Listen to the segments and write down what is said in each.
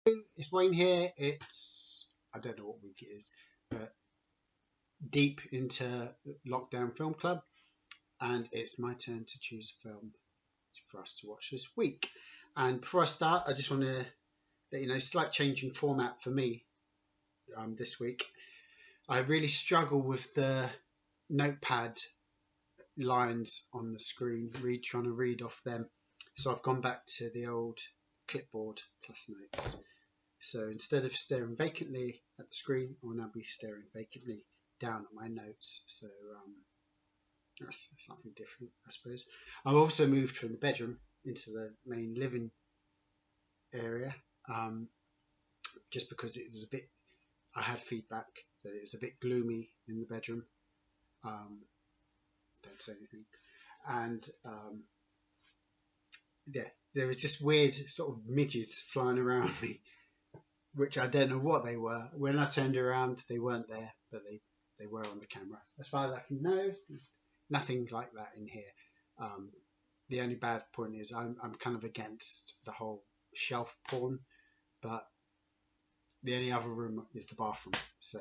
It's Wayne here. I don't know what week it is, but deep into Lockdown Film Club, and it's my turn to choose a film for us to watch this week. And before I start, I just want to let you know, slight change in format for me this week. I really struggle with the notepad lines on the screen, trying to read off them. So I've gone back to the old clipboard plus notes. So instead of staring vacantly at the screen, I will now be staring vacantly down at my notes. So that's something different, I suppose. I've also moved from the bedroom into the main living area, um, just because it was a bit. I had feedback that it was a bit gloomy in the bedroom. Um, don't say anything. And yeah, there was just weird sort of midgets flying around me, which I don't know what they were. When I turned around, they weren't there, but they were on the camera. As far as I can know, nothing like that in here. Um, the only bad point is I'm kind of against the whole shelf porn, but the only other room is the bathroom, so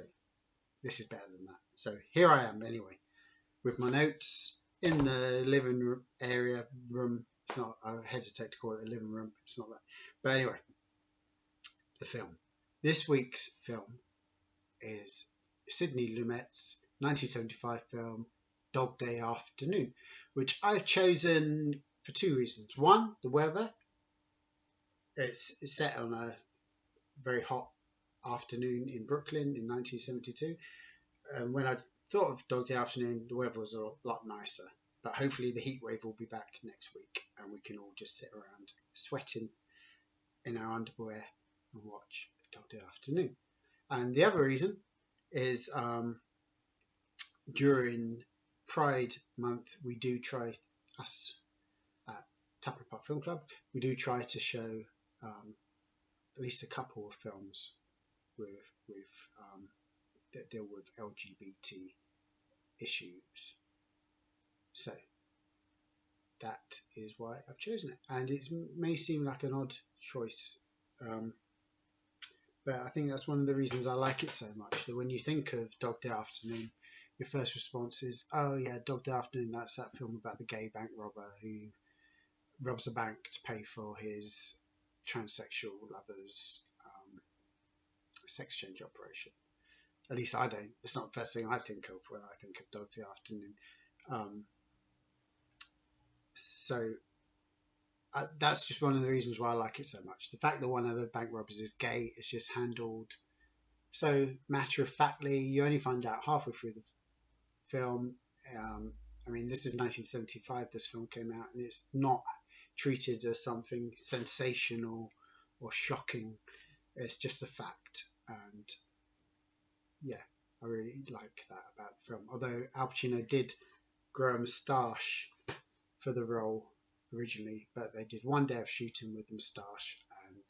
this is better than that. So here I am anyway, with my notes in the living room area room. It's not. I hesitate to call it a living room. It's not that. But anyway, the film. This week's film is Sidney Lumet's 1975 film Dog Day Afternoon, which I've chosen for two reasons. One, the weather. It's set on a very hot afternoon in Brooklyn in 1972. When I thought of Dog Day Afternoon, the weather was a lot nicer. But hopefully the heat wave will be back next week and we can all just sit around sweating in our underwear and watch Dog Day Afternoon. And the other reason is during Pride Month, we do try, us at Tapper Park Film Club, we do try to show at least a couple of films with that deal with LGBT issues. So that is why I've chosen it, and it may seem like an odd choice, but I think that's one of the reasons I like it so much. That when you think of Dog Day Afternoon, your first response is, "Oh yeah, Dog Day Afternoon. That's that film about the gay bank robber who robs a bank to pay for his transsexual lover's sex change operation." At least I don't. It's not the first thing I think of when I think of Dog Day Afternoon. Um, so that's just one of the reasons why I like it so much. The fact that one of the bank robbers is gay is just handled so matter of factly. You only find out halfway through the film. I mean, this is 1975. This film came out, and it's not treated as something sensational or shocking. It's just a fact, and yeah, I really like that about the film. Although Al Pacino did grow a moustache for the role originally, but they did one day of shooting with the moustache, and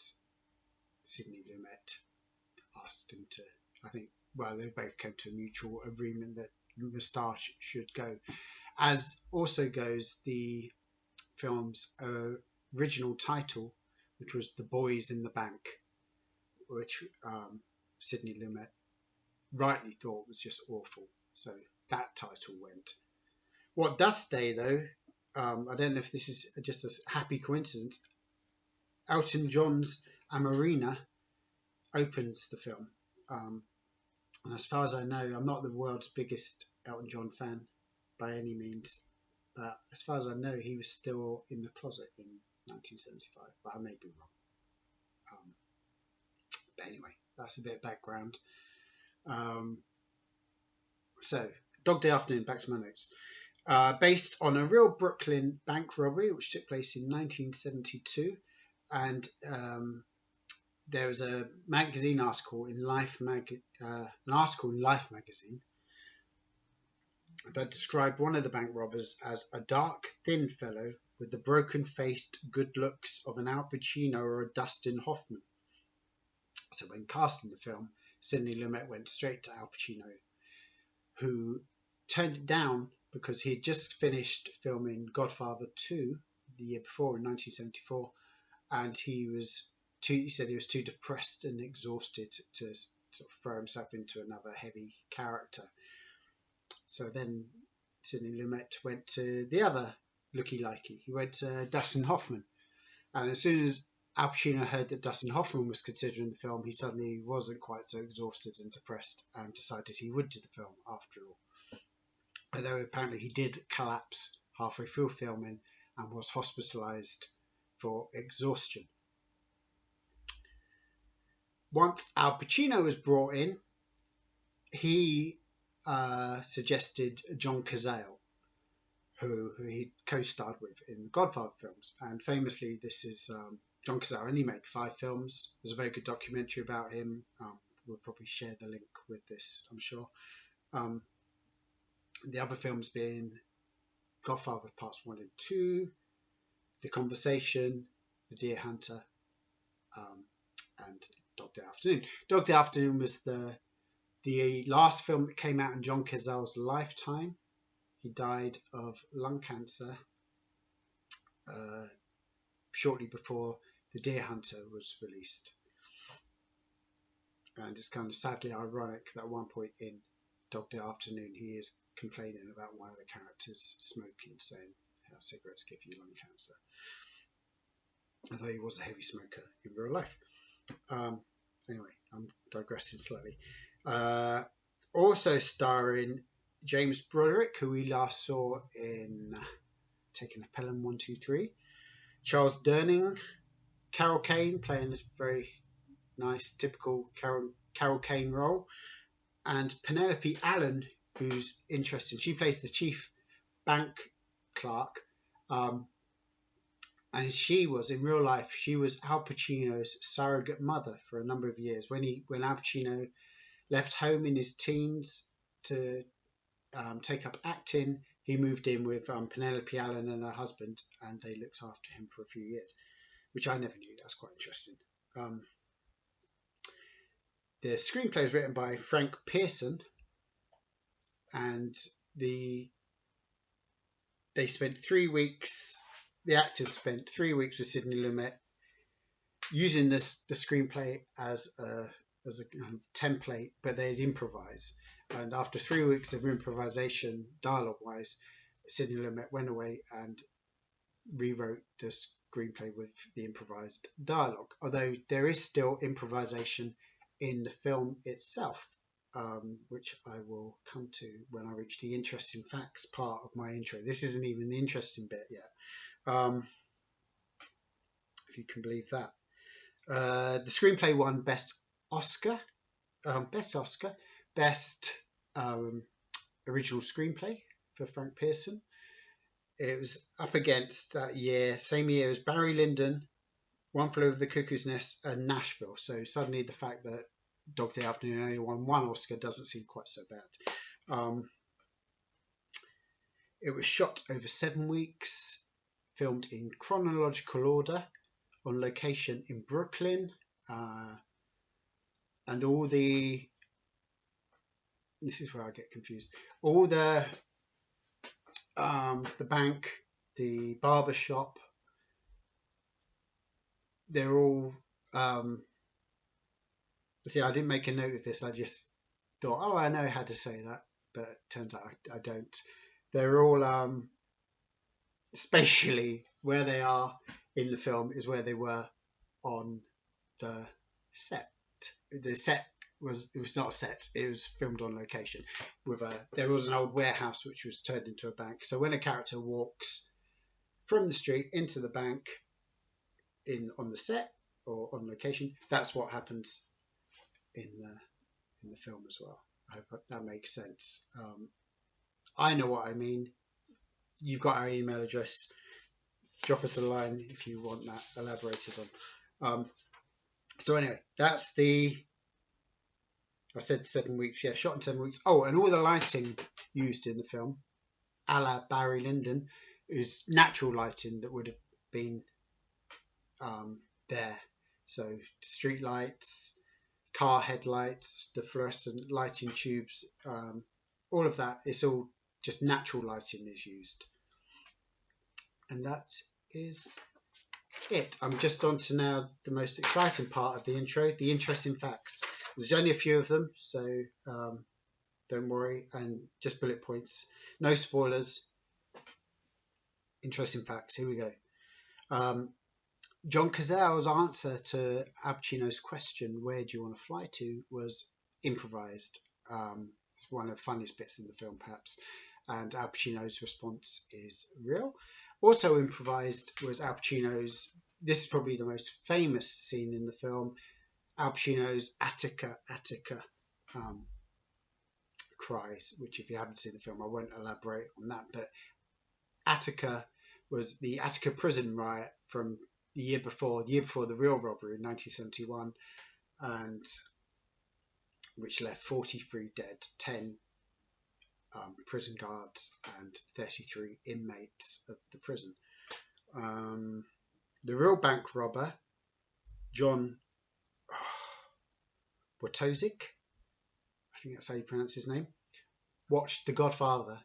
Sidney Lumet asked him to. I think, well, they both came to a mutual agreement that moustache should go. As also goes the film's original title, which was The Boys in the Bank, which Sidney Lumet rightly thought was just awful. So that title went. What does stay, though, I don't know if this is just a happy coincidence, Elton John's Amarina opens the film. And as far as I know, I'm not the world's biggest Elton John fan by any means, but as far as I know, he was still in the closet in 1975, but I may be wrong. But anyway, that's a bit of background. Um, so, Dog Day Afternoon, back to my notes. Based on a real Brooklyn bank robbery which took place in 1972, and there was a magazine article in an article in Life magazine that described one of the bank robbers as a dark, thin fellow with the broken-faced good looks of an Al Pacino or a Dustin Hoffman. So when casting the film, Sidney Lumet went straight to Al Pacino, who turned it down because he had just finished filming Godfather 2 the year before in 1974, and he was he said he was too depressed and exhausted to sort of throw himself into another heavy character. So then Sidney Lumet went to the other looky-likey. He went to Dustin Hoffman. And as soon as Al Pacino heard that Dustin Hoffman was considering the film, he suddenly wasn't quite so exhausted and depressed and decided he would do the film after all. Although apparently he did collapse halfway through filming and was hospitalized for exhaustion. Once Al Pacino was brought in, he suggested John Cazale, who he co-starred with in the Godfather films. And famously, this is John Cazale only made 5 films. There's a very good documentary about him. We'll probably share the link with this, I'm sure. The other films being Godfather Parts 1 and 2, The Conversation, The Deer Hunter, and Dog Day Afternoon. Dog Day Afternoon was the last film that came out in John Cazale's lifetime. He died of lung cancer shortly before The Deer Hunter was released. And it's kind of sadly ironic that at one point in Dog Day Afternoon, he is complaining about one of the characters smoking, saying how cigarettes give you lung cancer. Although he was a heavy smoker in real life. Anyway, I'm digressing slightly. Also starring James Broderick, who we last saw in Taking a Pelham 1, 2, 3. Charles Durning, Carol Kane playing this very nice, typical Carol Kane role, and Penelope Allen, who's interesting. She plays the chief bank clerk, and she was in real life. She was Al Pacino's surrogate mother for a number of years. When Al Pacino left home in his teens to take up acting, he moved in with Penelope Allen and her husband, and they looked after him for a few years, which I never knew. That's quite interesting. The screenplay is written by Frank Pearson, and they spent 3 weeks. The actors spent 3 weeks with Sidney Lumet using the screenplay as a template, but they'd improvise. And after 3 weeks of improvisation, dialogue-wise, Sidney Lumet went away and rewrote the screenplay with the improvised dialogue. Although there is still improvisation in the film itself, which I will come to when I reach the interesting facts part of my intro. This isn't even the interesting bit yet, if you can believe that. The screenplay won Best Original Screenplay for Frank Pearson. It was up against that year, same year as Barry Lyndon, One Flew Over the Cuckoo's Nest, and Nashville. So suddenly the fact that Dog Day Afternoon only won 1 Oscar doesn't seem quite so bad. It was shot over 7 weeks, filmed in chronological order, on location in Brooklyn, and all the... This is where I get confused. All the bank, the barber shop, they're all... see, I didn't make a note of this. I just thought, oh, I know how to say that, but it turns out I don't. They're all spatially where they are in the film is where they were on the set. The set was not a set, it was filmed on location. There was an old warehouse which was turned into a bank. So when a character walks from the street into the bank on the set or on location, that's what happens in the film as well. I hope that makes sense. I know what I mean. You've got our email address. Drop us a line if you want that elaborated on. So anyway, that's I said 7 weeks. Yeah, shot in 7 weeks. Oh, and all the lighting used in the film, a la Barry Lyndon, is natural lighting that would have been there. So street lights, car headlights, the fluorescent lighting tubes, all of that, it's all just natural lighting is used. And that is it. I'm just on to now the most exciting part of the intro, the interesting facts. There's only a few of them, so don't worry, and just bullet points. No spoilers. Interesting facts. Here we go. John Cazale's answer to Al Pacino's question, "Where do you want to fly to?" was improvised. It's one of the funniest bits in the film, perhaps. And Al Pacino's response is real. Also improvised was Al Pacino's. This is probably the most famous scene in the film. Al Pacino's "Attica, Attica" cries, which if you haven't seen the film, I won't elaborate on that. But Attica was the Attica prison riot from the year before the real robbery in 1971, and which left 43 dead, 10 prison guards, and 33 inmates of the prison. The real bank robber, John Wojtowicz, I think that's how you pronounce his name, watched The Godfather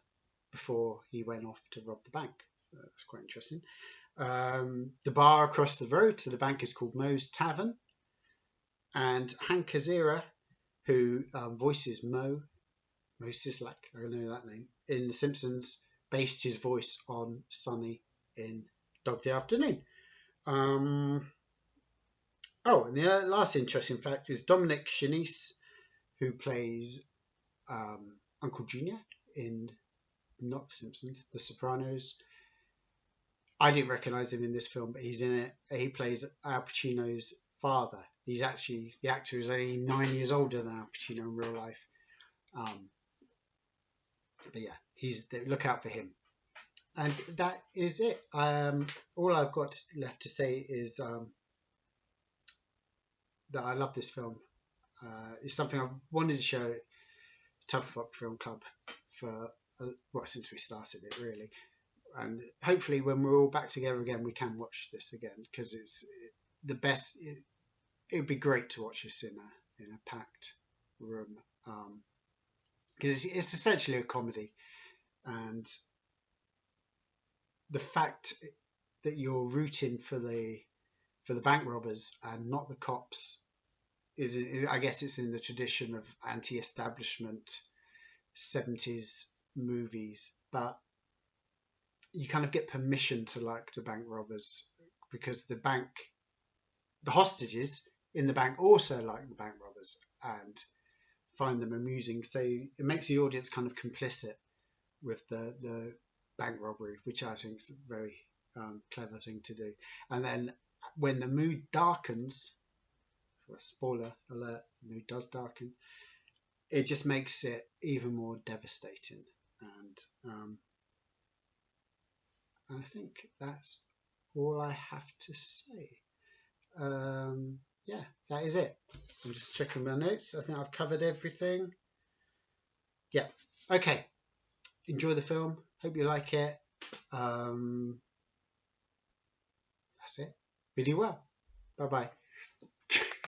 before he went off to rob the bank. So that's quite interesting. The bar across the road to the bank is called Moe's Tavern, and Hank Azaria, who voices Moe Szyslak, I don't know that name, in The Simpsons, based his voice on Sonny in Dog Day Afternoon. And the last interesting fact is Dominic Shanice, who plays Uncle Junior in not The Simpsons, The Sopranos. I didn't recognize him in this film, but he's in it. He plays Al Pacino's father. He's actually, the actor is only 9 years older than Al Pacino in real life. But yeah, look out for him. And that is it. All I've got left to say is that I love this film. It's something I've wanted to show at Tuffup Film Club for since we started it, really. And hopefully when we're all back together again, we can watch this again, because it's the best. It would be great to watch this in a packed room, because it's essentially a comedy, and the fact that you're rooting for the bank robbers and not the cops is, I guess, it's in the tradition of anti-establishment 70s movies, but you kind of get permission to like the bank robbers because the hostages in the bank also like the bank robbers and find them amusing. So it makes the audience kind of complicit with the bank robbery, which I think is a very clever thing to do. And then when the mood darkens, spoiler alert, the mood does darken, it just makes it even more devastating. And I think that's all I have to say. Yeah, that is it. I'm just checking my notes. I think I've covered everything. Yeah. Okay. Enjoy the film. Hope you like it. That's it. Really well. Bye bye.